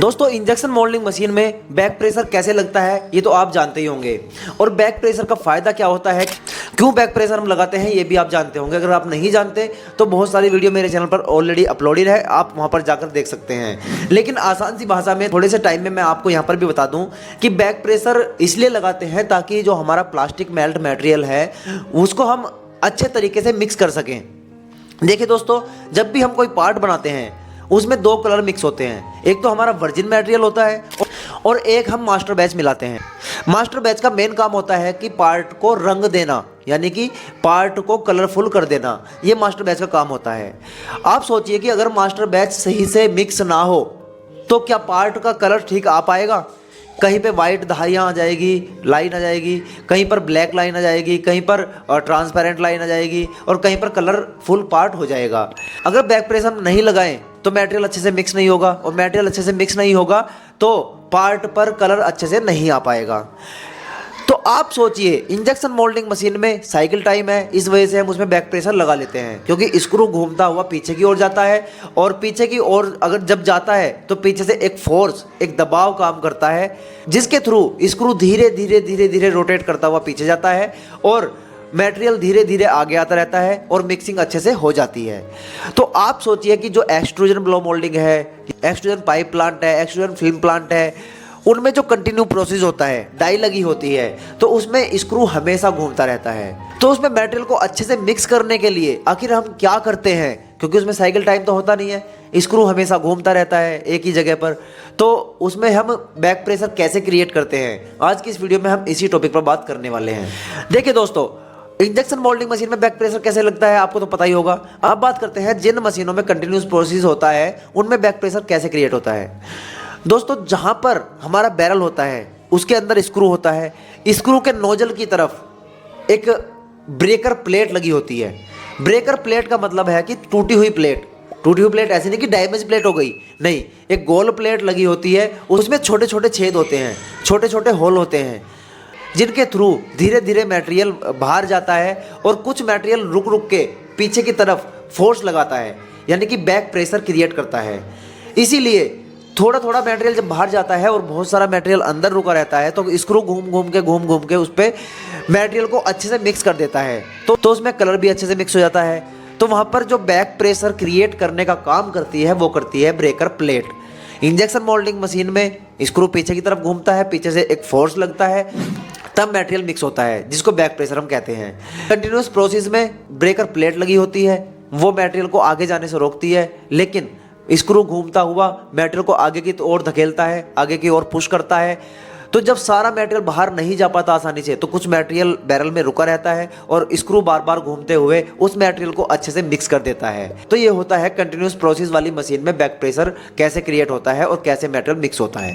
दोस्तों injection moulding machine में back pressure कैसे लगता है ये तो आप जानते ही होंगे, और बैक प्रेशर का फ़ायदा क्या होता है, क्यों बैक प्रेशर हम लगाते हैं ये भी आप जानते होंगे। अगर आप नहीं जानते तो बहुत सारी वीडियो मेरे चैनल पर ऑलरेडी अपलोडेड है, आप वहां पर जाकर देख सकते हैं। लेकिन आसान सी भाषा में थोड़े से टाइम में मैं आपको यहाँ पर भी बता दूँ कि बैक प्रेशर इसलिए लगाते हैं ताकि जो हमारा प्लास्टिक मेल्ट मटेरियल है उसको हम अच्छे तरीके से मिक्स कर सकें। देखिए दोस्तों, जब भी हम कोई पार्ट बनाते हैं उसमें दो कलर मिक्स होते हैं, एक तो हमारा वर्जिन मटेरियल होता है और एक हम मास्टर बैच मिलाते हैं। मास्टर बैच का मेन काम होता है कि पार्ट को रंग देना, यानी कि पार्ट को कलरफुल कर देना, ये मास्टर बैच का काम होता है। आप सोचिए कि अगर मास्टर बैच सही से मिक्स ना हो तो क्या पार्ट का कलर ठीक आ पाएगा? कहीं पे वाइट धारियाँ आ जाएगी, लाइन आ जाएगी, कहीं पर ब्लैक लाइन आ जाएगी, कहीं पर ट्रांसपेरेंट लाइन आ जाएगी और कहीं पर कलरफुल पार्ट हो जाएगा। अगर बैक प्रेशर नहीं लगाएं तो मटेरियल अच्छे से मिक्स नहीं होगा, और मटेरियल अच्छे से मिक्स नहीं होगा तो पार्ट पर कलर अच्छे से नहीं आ पाएगा। तो आप सोचिए, इंजेक्शन मोल्डिंग मशीन में साइकिल टाइम है, इस वजह से हम उसमें बैक प्रेशर लगा लेते हैं, क्योंकि स्क्रू घूमता हुआ पीछे की ओर जाता है, और पीछे की ओर अगर जब जाता है तो पीछे से एक फोर्स, एक दबाव काम करता है, जिसके थ्रू स्क्रू धीरे धीरे धीरे धीरे रोटेट करता हुआ पीछे जाता है और मटेरियल धीरे धीरे आगे आता रहता है और मिक्सिंग अच्छे से हो जाती है। तो आप सोचिए कि जो एक्सट्रूजन ब्लो मोल्डिंग है, एक्सट्रूजन पाइप प्लांट है, एक्सट्रूजन फिल्म प्लांट है, उनमें जो कंटिन्यू प्रोसेस होता है, डाई लगी होती है, तो उसमें स्क्रू हमेशा घूमता रहता है। तो उसमें मटेरियल को अच्छे से मिक्स करने के लिए आखिर हम क्या करते हैं, क्योंकि उसमें साइकिल टाइम तो होता नहीं है, स्क्रू हमेशा घूमता रहता है एक ही जगह पर, तो उसमें हम बैक प्रेशर कैसे क्रिएट करते हैं, आज की इस वीडियो में हम इसी टॉपिक पर बात करने वाले हैं। देखिए दोस्तों, इंजेक्शन मोल्डिंग मशीन में बैक प्रेशर कैसे लगता है आपको तो पता ही होगा। अब बात करते हैं जिन मशीनों में कंटिन्यूस प्रोसेस होता है उनमें बैक प्रेशर कैसे क्रिएट होता है। दोस्तों, जहां पर हमारा बैरल होता है उसके अंदर स्क्रू होता है, स्क्रू के नोजल की तरफ एक ब्रेकर प्लेट लगी होती है। ब्रेकर प्लेट का मतलब है कि टूटी हुई प्लेट। टूटी हुई प्लेट ऐसी नहीं कि डैमेज प्लेट हो गई, नहीं, एक गोल प्लेट लगी होती है, उसमें छोटे छोटे छेद होते हैं, छोटे छोटे होल होते हैं, जिनके थ्रू धीरे धीरे मटेरियल बाहर जाता है और कुछ मटेरियल रुक रुक के पीछे की तरफ फोर्स लगाता है, यानी कि बैक प्रेशर क्रिएट करता है। इसीलिए थोड़ा थोड़ा मटेरियल जब बाहर जाता है और बहुत सारा मटेरियल अंदर रुका रहता है तो स्क्रू घूम घूम के उस पर मटेरियल को अच्छे से मिक्स कर देता है, तो उसमें कलर भी अच्छे से मिक्स हो जाता है। तो वहाँ पर जो बैक प्रेशर क्रिएट करने का काम करती है वो करती है breaker plate. Injection moulding machine में स्क्रू पीछे की तरफ घूमता है, पीछे से एक फोर्स लगता है, तब मटेरियल मिक्स होता है, जिसको बैक प्रेशर हम कहते हैं। कंटिन्यूस प्रोसेस में ब्रेकर प्लेट लगी होती है, वो मटेरियल को आगे जाने से रोकती है, लेकिन स्क्रू घूमता हुआ मटेरियल को आगे की ओर धकेलता है, आगे की ओर पुश करता है। तो जब सारा मटेरियल बाहर नहीं जा पाता आसानी से, तो कुछ मटेरियल बैरल में रुका रहता है और स्क्रू बार बार घूमते हुए उस मटेरियल को अच्छे से मिक्स कर देता है। तो ये होता है कंटिन्यूस प्रोसेस वाली मशीन में बैक प्रेशर कैसे क्रिएट होता है और कैसे मटेरियल मिक्स होता है।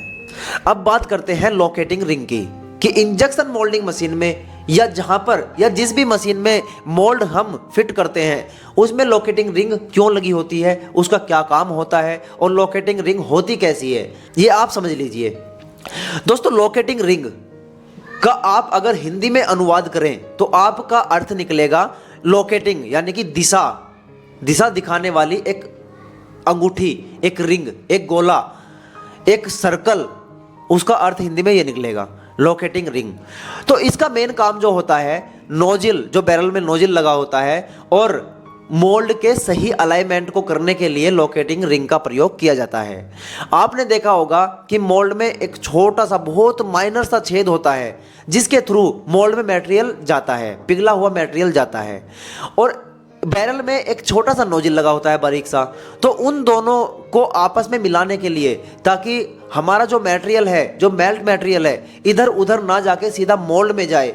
अब बात करते हैं लोकेटिंग रिंग की, कि इंजेक्शन मोल्डिंग मशीन में या जहां पर या जिस भी मशीन में मोल्ड हम फिट करते हैं उसमें लोकेटिंग रिंग क्यों लगी होती है, उसका क्या काम होता है और लोकेटिंग रिंग होती कैसी है, ये आप समझ लीजिए। दोस्तों, लोकेटिंग रिंग का आप अगर हिंदी में अनुवाद करें तो आपका अर्थ निकलेगा लोकेटिंग, यानी कि दिशा दिखाने वाली एक अंगूठी, एक रिंग, एक गोला, एक सर्कल, उसका अर्थ हिंदी में ये निकलेगा लोकेटिंग रिंग। तो इसका मेन काम जो होता है, नोजिल, जो बैरल में नोजिल लगा होता है और मोल्ड के सही अलाइनमेंट को करने के लिए लोकेटिंग रिंग का प्रयोग किया जाता है। आपने देखा होगा कि मोल्ड में एक छोटा सा बहुत माइनर सा छेद होता है जिसके थ्रू मोल्ड में मटेरियल जाता है, पिघला हुआ मटेरियल जाता है, और बैरल में एक छोटा सा नोजिल लगा होता है बारीक सा। तो उन दोनों को आपस में मिलाने के लिए, ताकि हमारा जो मटेरियल है, जो मेल्ट मटेरियल है, इधर उधर ना जाके सीधा मोल्ड में जाए,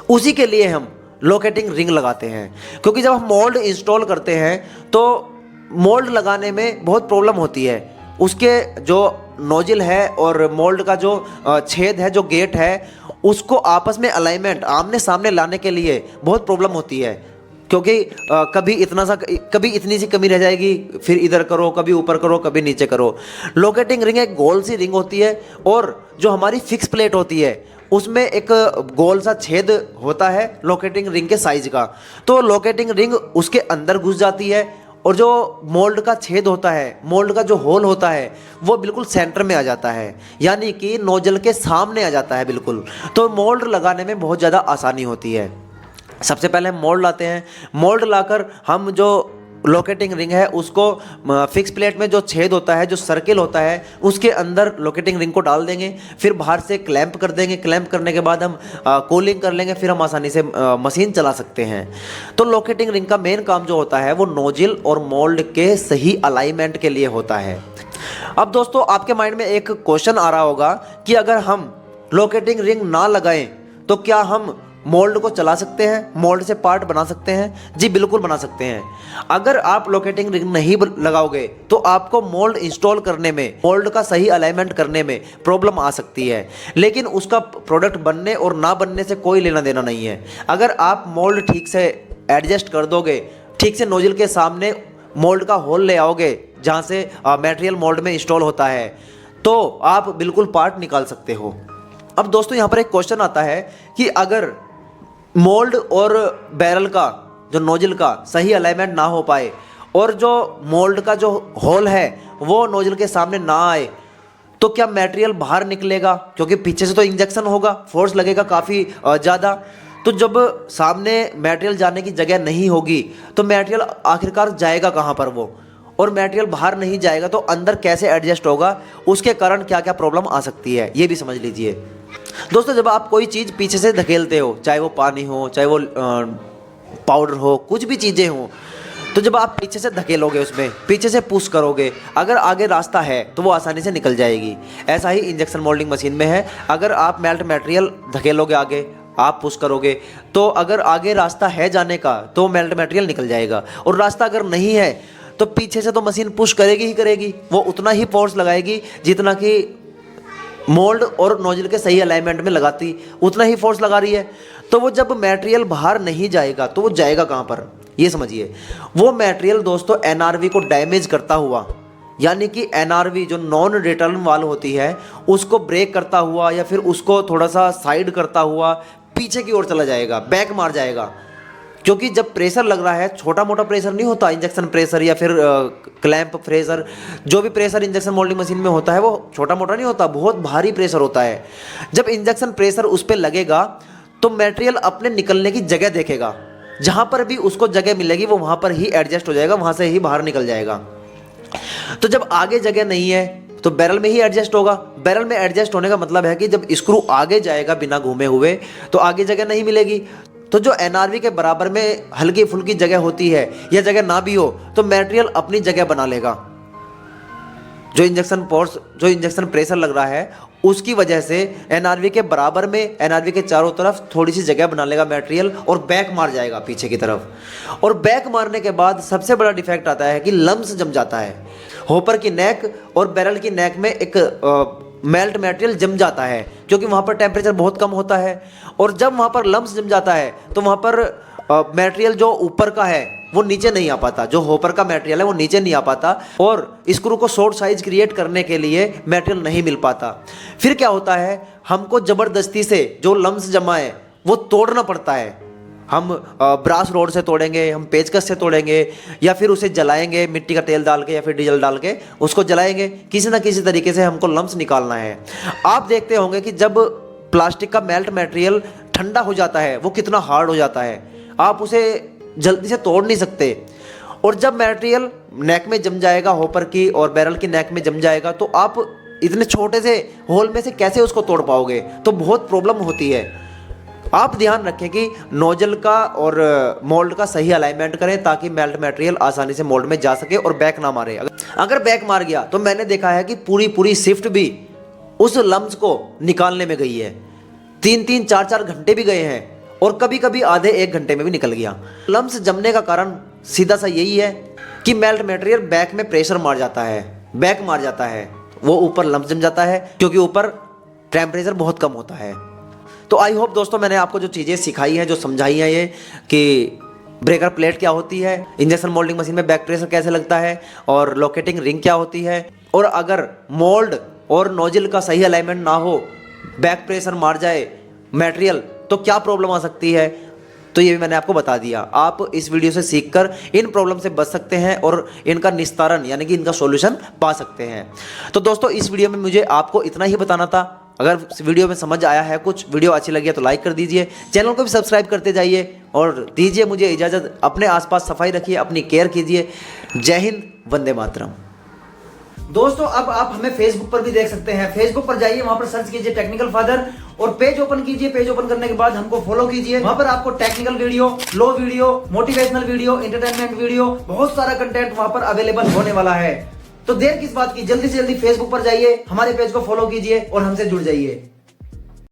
उसी के लिए हम लोकेटिंग रिंग लगाते हैं। क्योंकि जब हम मोल्ड इंस्टॉल करते हैं तो मोल्ड लगाने में बहुत प्रॉब्लम होती है, उसके जो नोजिल है और मोल्ड का जो छेद है, जो गेट है, उसको आपस में अलाइनमेंट आमने सामने लाने के लिए बहुत प्रॉब्लम होती है, क्योंकि कभी इतनी सी कमी रह जाएगी, फिर इधर करो, कभी ऊपर करो, कभी नीचे करो। लोकेटिंग रिंग एक गोल सी रिंग होती है और जो हमारी फिक्स प्लेट होती है उसमें एक गोल सा छेद होता है लोकेटिंग रिंग के साइज का। तो लोकेटिंग रिंग उसके अंदर घुस जाती है और जो मोल्ड का छेद होता है, मोल्ड का जो होल होता है, वो बिल्कुल सेंटर में आ जाता है, यानी कि नोजल के सामने आ जाता है बिल्कुल। तो मोल्ड लगाने में बहुत ज़्यादा आसानी होती है। सबसे पहले हम मोल्ड लाते हैं। मोल्ड लाकर हम जो लोकेटिंग रिंग है उसको फिक्स प्लेट में जो छेद होता है, जो सर्किल होता है, उसके अंदर लोकेटिंग रिंग को डाल देंगे। फिर बाहर से क्लैंप कर देंगे। क्लैंप करने के बाद हम कूलिंग कर लेंगे। फिर हम आसानी से मशीन चला सकते हैं। तो लोकेटिंग रिंग का मेन काम जो होता है वो नोजल और मोल्ड के सही अलाइनमेंट के लिए होता है। अब दोस्तों आपके माइंड में एक क्वेश्चन आ रहा होगा कि अगर हम लोकेटिंग रिंग ना लगाएं तो क्या हम मोल्ड को चला सकते हैं, मोल्ड से पार्ट बना सकते हैं? जी बिल्कुल बना सकते हैं। अगर आप लोकेटिंग रिंग नहीं लगाओगे तो आपको मोल्ड इंस्टॉल करने में, मोल्ड का सही अलाइनमेंट करने में प्रॉब्लम आ सकती है, लेकिन उसका प्रोडक्ट बनने और ना बनने से कोई लेना देना नहीं है। अगर आप मोल्ड ठीक से एडजस्ट कर दोगे, ठीक से नोजल के सामने मोल्ड का होल ले आओगे जहाँ से मटेरियल मोल्ड में इंस्टॉल होता है, तो आप बिल्कुल पार्ट निकाल सकते हो। अब दोस्तों यहाँ पर एक क्वेश्चन आता है कि अगर मोल्ड और बैरल का जो नोजल का सही अलाइनमेंट ना हो पाए और जो मोल्ड का जो होल है वो नोजल के सामने ना आए, तो क्या मटेरियल बाहर निकलेगा? क्योंकि पीछे से तो इंजेक्शन होगा, फोर्स लगेगा काफ़ी ज़्यादा। तो जब सामने मटेरियल जाने की जगह नहीं होगी तो मटेरियल आखिरकार जाएगा कहाँ पर वो, और मटेरियल बाहर नहीं जाएगा तो अंदर कैसे एडजस्ट होगा? उसके कारण क्या क्या प्रॉब्लम आ सकती है ये भी समझ लीजिए। दोस्तों जब आप कोई चीज़ पीछे से धकेलते हो, चाहे वो पानी हो, चाहे वो पाउडर हो, कुछ भी चीज़ें हों, तो जब आप पीछे से धकेलोगे, उसमें पीछे से पुश करोगे, अगर आगे रास्ता है तो वो आसानी से निकल जाएगी। ऐसा ही इंजेक्शन मोल्डिंग मशीन में है। अगर आप मेल्ट मटेरियल धकेलोगे आगे, आप पुश करोगे, तो अगर आगे रास्ता है जाने का तो मेल्ट मटेरियल निकल जाएगा, और रास्ता अगर नहीं है तो पीछे से तो मशीन पुश करेगी ही करेगी, वो उतना ही फोर्स लगाएगी जितना कि मोल्ड और नोजल के सही अलाइनमेंट में लगाती, उतना ही फोर्स लगा रही है। तो वो जब मटेरियल बाहर नहीं जाएगा तो वो जाएगा कहाँ पर, ये समझिए। वो मटेरियल दोस्तों एनआरवी को डैमेज करता हुआ, यानी कि एनआरवी जो नॉन रिटर्न वाल होती है उसको ब्रेक करता हुआ या फिर उसको थोड़ा सा साइड करता हुआ पीछे की ओर चला जाएगा, बैक मार जाएगा। क्योंकि जब प्रेशर लग रहा है, छोटा मोटा प्रेशर नहीं होता, इंजेक्शन प्रेशर या फिर क्लैंप प्रेशर, जो भी प्रेशर इंजेक्शन मोल्डिंग मशीन में होता है वो छोटा मोटा नहीं होता, बहुत भारी प्रेशर होता है। जब इंजेक्शन प्रेशर उस पर लगेगा तो मटेरियल अपने निकलने की जगह देखेगा, जहाँ पर भी उसको जगह मिलेगी वो वहाँ पर ही एडजस्ट हो जाएगा, वहाँ से ही बाहर निकल जाएगा। तो जब आगे जगह नहीं है तो बैरल में ही एडजस्ट होगा। बैरल में एडजस्ट होने का मतलब है कि जब स्क्रू आगे जाएगा बिना घूमे हुए तो आगे जगह नहीं मिलेगी। तो जो एनआरवी के बराबर में हल्की फुल्की जगह होती है या जगह ना भी हो तो मटेरियल अपनी जगह बना लेगा। जो इंजेक्शन प्रेशर लग रहा है उसकी वजह से एनआरवी के बराबर में, एनआरवी के चारों तरफ थोड़ी सी जगह बना लेगा मटेरियल और बैक मार जाएगा पीछे की तरफ। और बैक मारने के बाद सबसे बड़ा डिफेक्ट आता है कि लम्स जम जाता है। होपर की नेक और बैरल की नेक में एक मेल्ट मटेरियल जम जाता है, क्योंकि वहाँ पर टेम्परेचर बहुत कम होता है। और जब वहाँ पर लम्स जम जाता है तो वहाँ पर मटेरियल जो ऊपर का है वो नीचे नहीं आ पाता, जो होपर का मटेरियल है वो नीचे नहीं आ पाता, और स्क्रू को शॉर्ट साइज क्रिएट करने के लिए मटेरियल नहीं मिल पाता। फिर क्या होता है, हमको ज़बरदस्ती से जो लम्स जमा है वो तोड़ना पड़ता है। हम ब्रास रोड से तोड़ेंगे, हम पेचकस से तोड़ेंगे, या फिर उसे जलाएंगे मिट्टी का तेल डाल के या फिर डीजल डाल के उसको जलाएंगे। किसी ना किसी तरीके से हमको लम्स निकालना है। आप देखते होंगे कि जब प्लास्टिक का मेल्ट मटेरियल ठंडा हो जाता है वो कितना हार्ड हो जाता है, आप उसे जल्दी से तोड़ नहीं सकते। और जब मटेरियल नेक में जम जाएगा, होपर की और बैरल की नेक में जम जाएगा, तो आप इतने छोटे से होल में से कैसे उसको तोड़ पाओगे? तो बहुत प्रॉब्लम होती है। आप ध्यान रखें कि नोजल का और मोल्ड का सही अलाइनमेंट करें ताकि मेल्ट मटेरियल आसानी से मोल्ड में जा सके और बैक ना मारे। अगर बैक मार गया तो मैंने देखा है कि पूरी शिफ्ट भी उस लम्स को निकालने में गई है। 3-3, 4-4 घंटे भी गए हैं, और कभी कभी आधे 1 घंटे में भी निकल गया। लम्स जमने का कारण सीधा सा यही है कि मेल्ट मटेरियल बैक में प्रेशर मार जाता है, बैक मार जाता है, वो ऊपर लम्स जम जाता है क्योंकि ऊपर टेम्परेचर बहुत कम होता है। तो आई होप दोस्तों मैंने आपको जो चीज़ें सिखाई हैं, जो समझाई हैं, ये कि ब्रेकर प्लेट क्या होती है, इंजेक्शन मोल्डिंग मशीन में बैक प्रेशर कैसे लगता है, और लोकेटिंग रिंग क्या होती है, और अगर मोल्ड और नोजल का सही अलाइनमेंट ना हो, बैक प्रेशर मार जाए मटेरियल, तो क्या प्रॉब्लम आ सकती है। तो ये भी मैंने आपको बता दिया। आप इस वीडियो से सीखकर इन प्रॉब्लम से बच सकते हैं और इनका निस्तारण यानी कि इनका सॉल्यूशन पा सकते हैं। तो दोस्तों इस वीडियो में मुझे आपको इतना ही बताना था। अगर इस वीडियो में समझ आया है कुछ, वीडियो अच्छी लगी है तो लाइक कर दीजिए, चैनल को भी सब्सक्राइब करते जाइए और दीजिए मुझे इजाज़त। अपने आसपास सफाई रखिए, अपनी केयर कीजिए। जय हिंद, वंदे मातरम। दोस्तों अब आप हमें फेसबुक पर भी देख सकते हैं। फेसबुक पर जाइए, वहां पर सर्च कीजिए टेक्निकल फादर और पेज ओपन कीजिए। पेज ओपन करने के बाद हमको फॉलो कीजिए। वहां पर आपको टेक्निकल वीडियो, लो video, motivational video, entertainment video, बहुत सारा कंटेंट वहां पर अवेलेबल होने वाला है। तो देर किस बात की, जल्दी से जल्दी फेसबुक पर जाइए, हमारे पेज को फॉलो कीजिए और हमसे जुड़ जाइए।